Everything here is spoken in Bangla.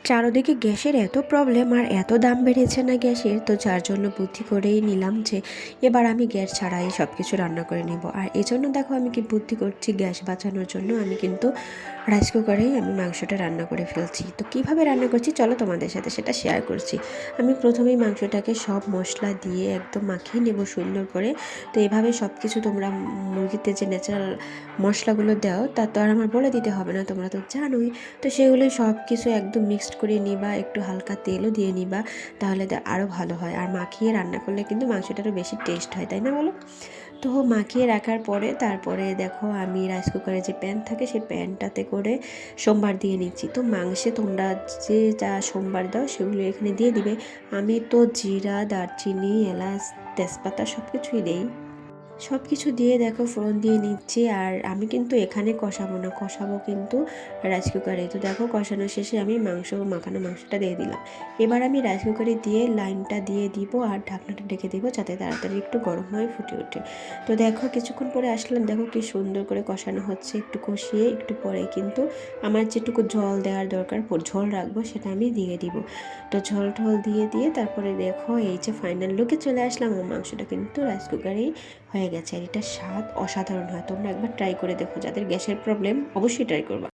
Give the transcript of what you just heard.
চারদিকে গ্যাসের এত প্রবলেম আর এত দাম বেড়েছে না গ্যাসের, তো যার জন্য বুদ্ধি করেই নিলাম যে এবার আমি গ্যাস ছাড়াই সব কিছু রান্না করে নেব। আর এই জন্য দেখো আমি কি বুদ্ধি করছি, গ্যাস বাঁচানোর জন্য আমি কিন্তু রাইস কুকারেই আমি মাংসটা রান্না করে ফেলছি। তো কিভাবে রান্না করছি চলো তোমাদের সাথে সেটা শেয়ার করছি। আমি প্রথমেই মাংসটাকে সব মশলা দিয়ে একদম মাখিয়ে নেব সুন্দর করে। তো এভাবে সব কিছু তোমরা মুরগিতে যে ন্যাচারাল মশলাগুলো দাও তা তো আর আমার বলে দিতে হবে না, তোমরা তো জানোই। তো সেগুলো সব কিছু একদম মিক্সড করে নিবা, একটু হালকা তেলও দিয়ে নিবা, তাহলে আরও ভালো হয়। আর মাখিয়ে রান্না করলে কিন্তু মাংসটারও বেশি টেস্ট হয়, তাই না বলো? তো মাখিয়ে রাখার পরে তারপরে দেখো আমি রাইস কুকারে যে প্যান থাকে সেই প্যানটাতে করে সোমবার দিয়ে নিচ্ছি। তো মাংসে তোমরা যে যা সোমবার দাও সেগুলো এখানে দিয়ে দিবে। আমি তো জিরা, দারচিনি, এলাচ, তেজপাতা সব কিছুই দিই। সব কিছু দিয়ে দেখো ফোড়ন দিয়ে নিচ্ছি। আর আমি কিন্তু এখানে কষাবো না, কষাবো কিন্তু রাইস কুকারে। তো দেখো কষানো শেষে আমি মাখানো মাংসটা দিয়ে দিলাম। এবার আমি রাইস কুকারে দিয়ে লাইনটা দিয়ে দিব আর ঢাকনাটা ঢেকে দিব যাতে তাড়াতাড়ি একটু গরম হয়ে ফুটে ওঠে। তো দেখো কিছুক্ষণ পরে আসলাম, দেখো কি সুন্দর করে কষানো হচ্ছে। একটু কষিয়ে একটু পরে কিন্তু আমার যেটুকু জল দেওয়ার দরকার, ঝোল রাখবো সেটা আমি দিয়ে দিব। তো ঝোল ঢোল দিয়ে দিয়ে তারপরে দেখো এই যে ফাইনাল লুকে চলে আসলাম। আমার মাংসটা কিন্তু রাইস কুকারেই হয়ে গেছে। আর এটার স্বাদ অসাধারণ হয়, তোমরা একবার ট্রাই করে দেখো। যাদের গ্যাসের প্রবলেম অবশ্যই ট্রাই করবা।